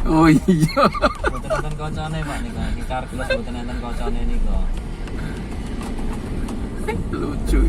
Oh iya. Boten enten kancane Pak nika. Gitar gelas boten enten kancane nika. Lucu.